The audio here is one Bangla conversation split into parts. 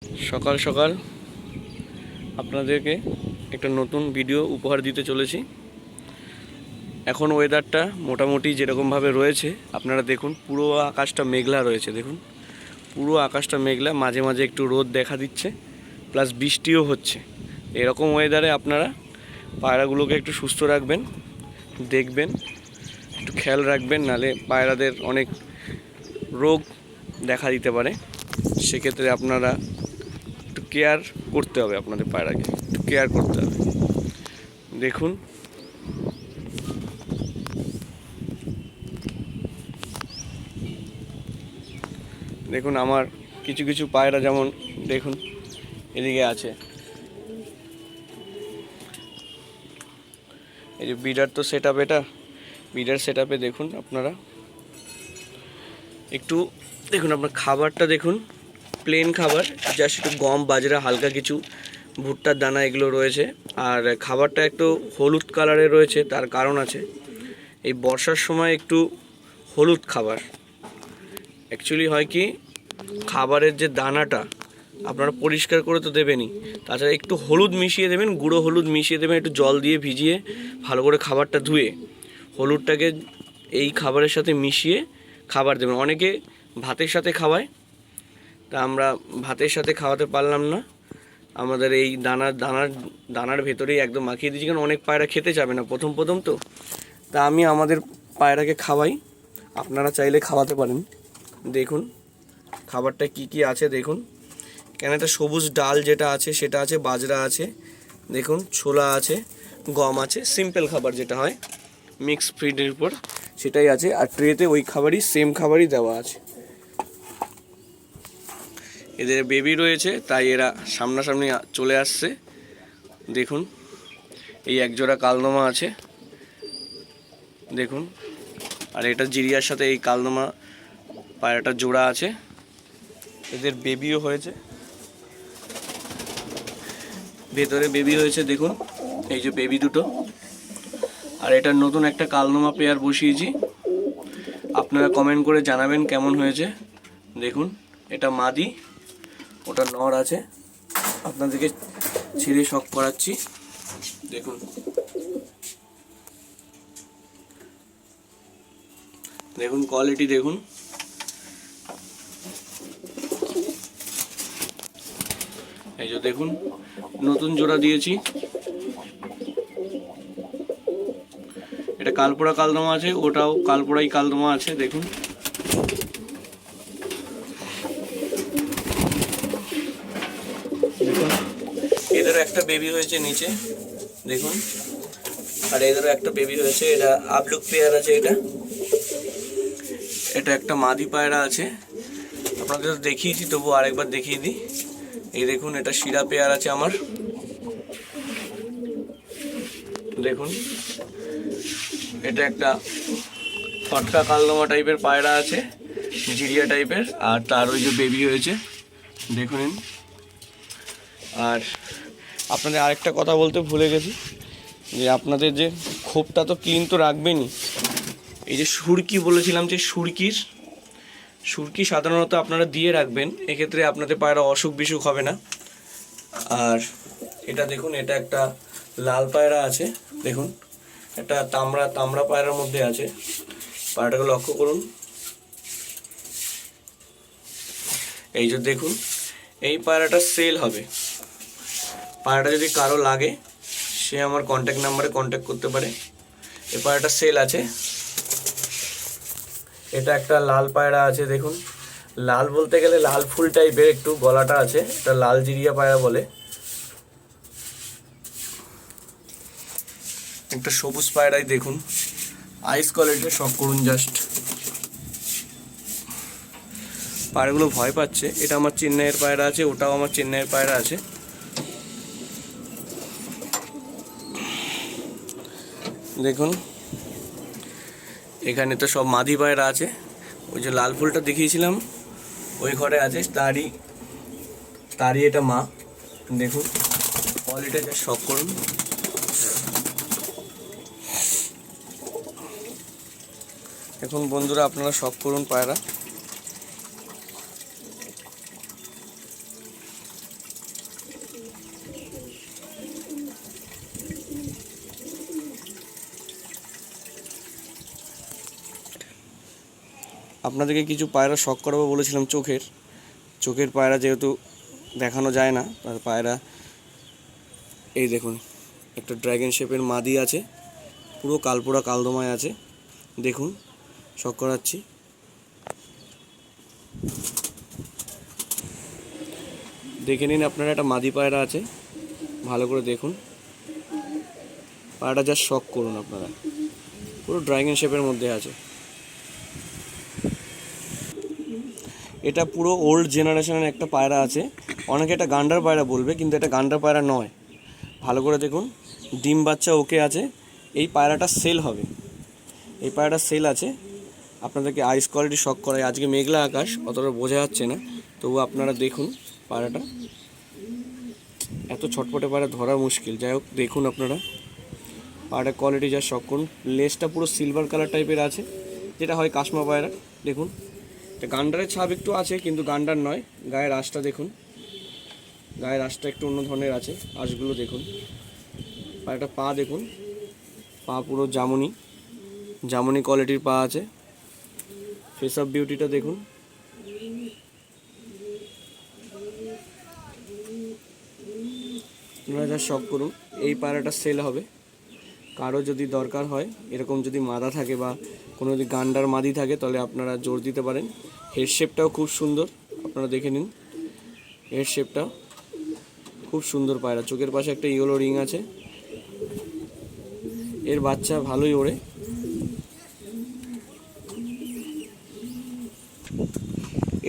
সকাল সকাল আপনাদেরকে একটা নতুন ভিডিও উপহার দিতে চলেছি। এখন ওয়েদারটা মোটামুটি যেরকমভাবে রয়েছে আপনারা দেখুন, পুরো আকাশটা মেঘলা রয়েছে। দেখুন পুরো আকাশটা মেঘলা, মাঝে মাঝে একটু রোদ দেখা দিচ্ছে, প্লাস বৃষ্টিও হচ্ছে। এরকম ওয়েদারে আপনারা পায়রাগুলোকে একটু সুস্থ রাখবেন, দেখবেন, একটু খেয়াল রাখবেন, নালে পায়রাদের অনেক রোগ দেখা দিতে পারে। সেক্ষেত্রে আপনারা একটু কেয়ার করতে হবে, আপনাদের পায়রাকে একটু কেয়ার করতে হবে। দেখুন দেখুন আমার কিছু কিছু পায়রা, যেমন দেখুন এদিকে আছে, এই যে বিডার তো সেট আপ, এটা বিডার সেট আপে দেখুন আপনারা একটু দেখুন, আপনার খাবারটা দেখুন, প্লেন খাবার, জাস্ট একটু গম, বাজরা, হালকা কিছু ভুট্টার দানা এগুলো রয়েছে। আর খাবারটা একটু হলুদ কালারের রয়েছে, তার কারণ আছে, এই বর্ষার সময় একটু হলুদ খাবার অ্যাকচুয়ালি হয় কি, খাবারের যে দানাটা আপনারা পরিষ্কার করে তো দেবেনই, তাছাড়া একটু হলুদ মিশিয়ে দেবেন, গুঁড়ো হলুদ মিশিয়ে দেবেন, একটু জল দিয়ে ভিজিয়ে ভালো করে খাবারটা ধুয়ে হলুদটাকে এই খাবারের সাথে মিশিয়ে খাবার দেবেন। অনেকে ভাতের সাথে খাওয়ায়, তা আমরা ভাতের সাথে খাওয়াতে পারলাম না, আমাদের এই দানার ভেতরেই একদম মাখিয়ে দিয়েছি, কারণ অনেক পায়রা খেতে যাবে না প্রথম প্রথম তো। তা আমি আমাদের পায়রাকে খাওয়াই, আপনারা চাইলে খাওয়াতে পারেন। দেখুন খাবারটা কি কি আছে দেখুন, কেন একটা সবুজ ডাল যেটা আছে সেটা আছে, বাজরা আছে, দেখুন ছোলা আছে, গম আছে, সিম্পল খাবার যেটা হয় মিক্স ফিডের উপর সেটাই আছে। আর ট্রেতে ওই খাবারই, সেম খাবারই দেওয়া আছে। এদের বেবি রয়েছে তাই এরা সামনাসামনি চলে আসছে। দেখুন এই একজোড়া কালদমা আছে দেখুন, আর এটা জিরিয়ার সাথে এই কালদমা পায়রাটা জোড়া আছে, এদের বেবিও হয়েছে, ভেতরে বেবি হয়েছে দেখুন, এই যে বেবি দুটো। আর এটা নতুন একটা কালদমা পেয়ার বসিয়েছি, আপনারা কমেন্ট করে জানাবেন কেমন হয়েছে। দেখুন এটা মাদি, ওটা নর আছে, আপনাদেরকে ছেড়ে শখ করাচ্ছি। দেখুন দেখুন কোয়ালিটি দেখুন, এই যে দেখুন নতুন জোড়া দিয়েছি। এটা কালপোড়া কালদমা আছে, ওটাও কালপোড়াই কালদমা আছে। দেখুন দেখুন এদেরও একটা বেবি হয়েছে নিচে দেখুন, আর এদেরও একটা বেবি হয়েছে। এটা আপলুক পেয়ার আছে, এটা একটা মাদি পায়রা আছে, আপনাদের তো দেখিয়েছি, তবু আরেকবার দেখিয়ে দিই। এই দেখুন এটা শিরা পেয়ার আছে আমার, দেখুন এটা একটা ফটকা কালদমা টাইপের পায়রা আছে, জিরিয়া টাইপের, আর তার ওই যে বেবি হয়েছে দেখুন। আর আপনাদের আরেকটা কথা বলতে ভুলে গেছি, যে আপনাদের যে খোপটা তো ক্লিন তো রাখবেনই। এই যে সুরকি বলেছিলাম, যে সুরকি সাধারণত আপনারা দিয়ে রাখবেন, এক্ষেত্রে আপনাদের পায়রা অসুখ বিসুখ হবে না। আর এটা দেখুন, এটা একটা লাল পায়রা আছে দেখুন, একটা তামড়া পায়রার মধ্যে আছে, পায়রাটাকে লক্ষ্য করুন। এই যে দেখুন, এই পায়রাটা সেল হবে, পায়রাটা যদি কারো লাগে সে আমার কন্ট্যাক্ট নাম্বারে কন্ট্যাক্ট করতে পারে। এই পায়রাটা সেল আছে। এটা একটা লাল পায়রা আছে দেখুন, লাল বলতে গেলে লাল ফুল টাইপের একটু গলাটা আছে, এটা লাল জিরিয়া পায়রা বলে। একটা সবুজ পায়রাই দেখুন, আইস কোয়ালিটির শখ করুন জাস্ট। পায়রাগুলো ভয় পাচ্ছে। এটা আমার চেন্নাইয়ের পায়রা আছে, ওটাও আমার চেন্নাইয়ের পায়রা আছে। দেখুন এখানে তো সব মাদি পায়রা আছে, ওই যে লাল ফুলটা দেখিয়েছিলাম ওই ঘরে আছে, তারই এটা মা। দেখুন কোয়ালিটি জাস্ট শখ করুন। এখন বন্ধুরা আপনারা শখ করুন পায়রা। আপনাদেরকে কিছু পায়রা শখ করাবো বলেছিলাম, চোখের পায়রা যেহেতু দেখানো যায় না, তার পায়রা এই দেখুন একটা ড্র্যাগন শেপের মাদি আছে, পুরো কালপোড়া কালদমায় আছে। দেখুন শখ করাচ্ছি। দেখে নিন আপনারা, একটা মাদি পায়রা আছে, ভালো করে দেখুন পায়রাটা, যা শখ করুন আপনারা, পুরো ড্র্যাগন শেপের মধ্যে আছে। এটা পুরো ওল্ড জেনারেশনের একটা পায়রা আছে, অনেকে এটা গান্ডার পায়রা বলবে, কিন্তু এটা গান্ডার পায়রা নয়। ভালো করে দেখুন, ডিম বাচ্চা ওকে আছে। এই পায়রাটা সেল হবে, এই পায়রাটা সেল আছে। আপনাদেরকে আইস কোয়ালিটি শখ করায়, আজকে মেঘলা আকাশ, অতটা বোঝা যাচ্ছে না, তবু আপনারা দেখুন পায়রাটা, এত ছটপটে পায়রা ধরা মুশকিল। যাই হোক দেখুন আপনারা পায়রাটার কোয়ালিটি, যা শখ করুন। লেজটা পুরো সিলভার কালার টাইপের আছে, যেটা হয় কাশমা পায়রা। দেখুন এটা গান্ডারের ছাপ একটু আছে, কিন্তু গান্ডার নয়। গায়ের আঁশটা দেখুন, গায়ের আঁশটা একটু অন্য ধরনের আছে, আঁশগুলো দেখুন। পায়রাটা পা দেখুন, পা পুরো জামুনি কোয়ালিটির পা আছে। ফেস অফ বিউটিটা দেখুন। আপনারা যা শখ করুন, এই পায়রাটা সেল হবে। কারো যদি দরকার হয়, এরকম যদি মাদা থাকে বা কোনো যদি গান্ডার মাদি থাকে, তাহলে আপনারা জোর দিতে পারেন। হেড শেপটাও খুব সুন্দর, আপনারা দেখে নিন, হেড শেপটা খুব সুন্দর পায়রা। চোখের পাশে একটা ইয়েলো রিং আছে। এর বাচ্চা ভালোই ওড়ে।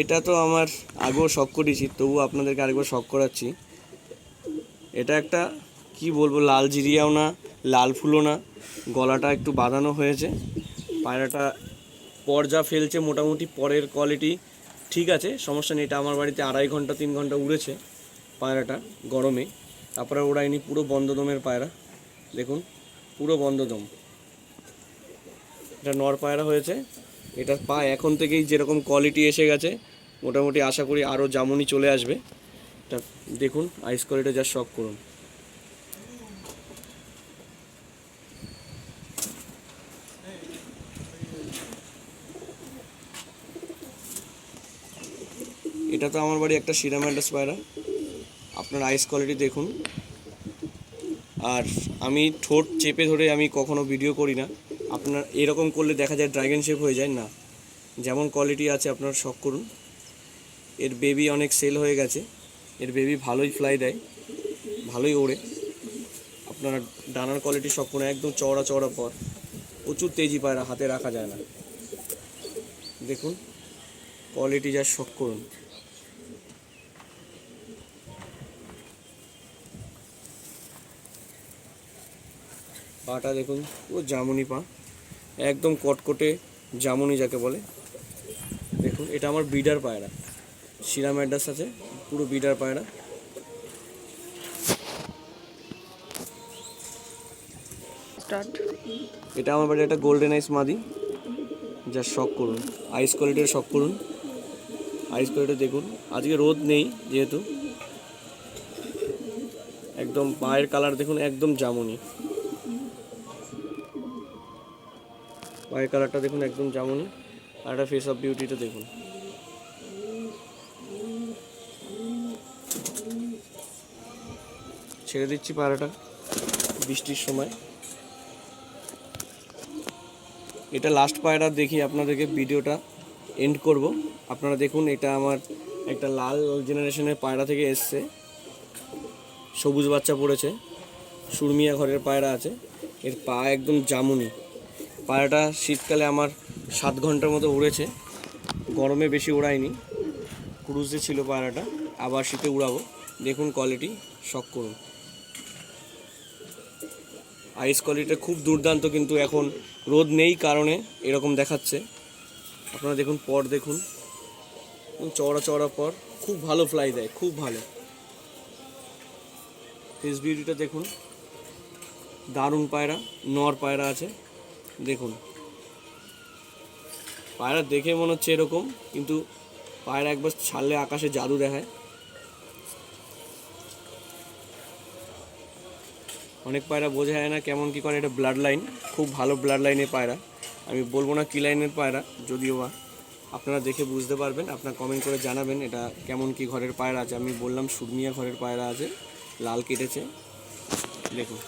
এটা তো আমার আগেও শখ করেছি, তবু আপনাদেরকে আরেকবার শখ করাচ্ছি। এটা একটা কি বলবো, লাল জিরিয়াও না, লাল ফুলও না, গলাটা একটু বাঁধানো হয়েছে। পায়রাটা পর যা ফেলছে মোটামুটি পরের কোয়ালিটি ঠিক আছে, সমস্যা নেই। এটা আমার বাড়িতে 2.5 ঘন্টা 3 ঘন্টা উড়েছে পায়রাটা গরমে, তারপরে ওড়ায়নি। পুরো বন্ধ দমের পায়রা, দেখুন পুরো বন্ধ দম। এটা নর পায়রা হয়েছে। এটার পা এখন থেকেই যেরকম কোয়ালিটি এসে গেছে, মোটামুটি আশা করি আরও জামুনি চলে আসবে। এটা দেখুন আইস কোয়ালিটি, যা শখ করুন। এটা তো আমার বাড়ি একটা সিরাম্যান্ডাস পায়রা, আপনার আইস কোয়ালিটি দেখুন। আর আমি ঠোঁট চেপে ধরে আমি কখনো ভিডিও করি না, আপনার এরকম করলে দেখা যায় ড্রাগন শেপ হয়ে যায় না। যেমন কোয়ালিটি আছে আপনার শখ করুন। এর বেবি অনেক সেল হয়ে গেছে, এর বেবি ভালোই ফ্লাই দেয়, ভালোই ওড়ে। আপনারা ডানার কোয়ালিটি শখ করুন, একদম চওড়া চওড়া পর, প্রচুর তেজি পায়রা, হাতে রাখা যায় না। দেখুন কোয়ালিটি, যা শখ করুন। পাটা দেখুন, পুরো জামুনি পা, একদম কটকটে জামুনি যাকে বলে। দেখুন এটা আমার বিডার পায়রা, সিরাম্যান্ডাস আছে, পুরো বিডার পায়রা। এটা আমার বাড়ি একটা গোল্ডেন আইস মাদি, যা শখ করুন। আইস কোয়ালিটির শখ করুন, আইস কোয়ালিটি দেখুন। আজকে রোদ নেই যেহেতু, একদম পায়ের কালার দেখুন, একদম জামুনি। পায়ের কালারটা দেখুন, একদম জামুনি। আর একটা ফেস অফ বিউটিটা দেখুন। ছেড়ে দিচ্ছি পায়রাটা বৃষ্টির সময়। এটা লাস্ট পায়রা, দেখি আপনাদেরকে ভিডিওটা এন্ড করব। আপনারা দেখুন, এটা আমার একটা লাল জেনারেশনের পায়রা থেকে এসছে, সবুজ বাচ্চা পড়েছে, সুরমিয়া ঘরের পায়রা আছে। এর পা একদম জামুনি। পায়রাটা শীতকালে আমার 7 ঘন্টার মতো উড়েছে, গরমে বেশি উড়ায়নি, ক্রুজে ছিল পায়রাটা, আবার শীতে উড়াবো। দেখুন কোয়ালিটি, শখ করুন। আইস কোয়ালিটিটা খুব দুর্দান্ত, কিন্তু এখন রোদ নেই কারণে এরকম দেখাচ্ছে। আপনারা দেখুন পর, দেখুন চওড়া চওড়া পর, খুব ভালো ফ্লাই দেয়, খুব ভালো। ফেস বিউটিটা দেখুন, দারুণ পায়রা, নর পায়রা আছে। দেখুন পায়রা দেখে মনে হচ্ছে এরকম, কিন্তু পায়রা একবার ছাড়লে আকাশে জাদু দেখায়। অনেক পায়রা বোঝা যায় না কেমন কী করে, এটা ব্লাড লাইন, খুব ভালো ব্লাড লাইনের পায়রা। আমি বলবো না কী লাইনের পায়রা, যদিও বা আপনারা দেখে বুঝতে পারবেন, আপনারা কমেন্ট করে জানাবেন এটা কেমন কি ঘরের পায়রা আছে। আমি বললাম সুরমিয়া ঘরের পায়রা আছে, লাল কেটেছে, দেখুন।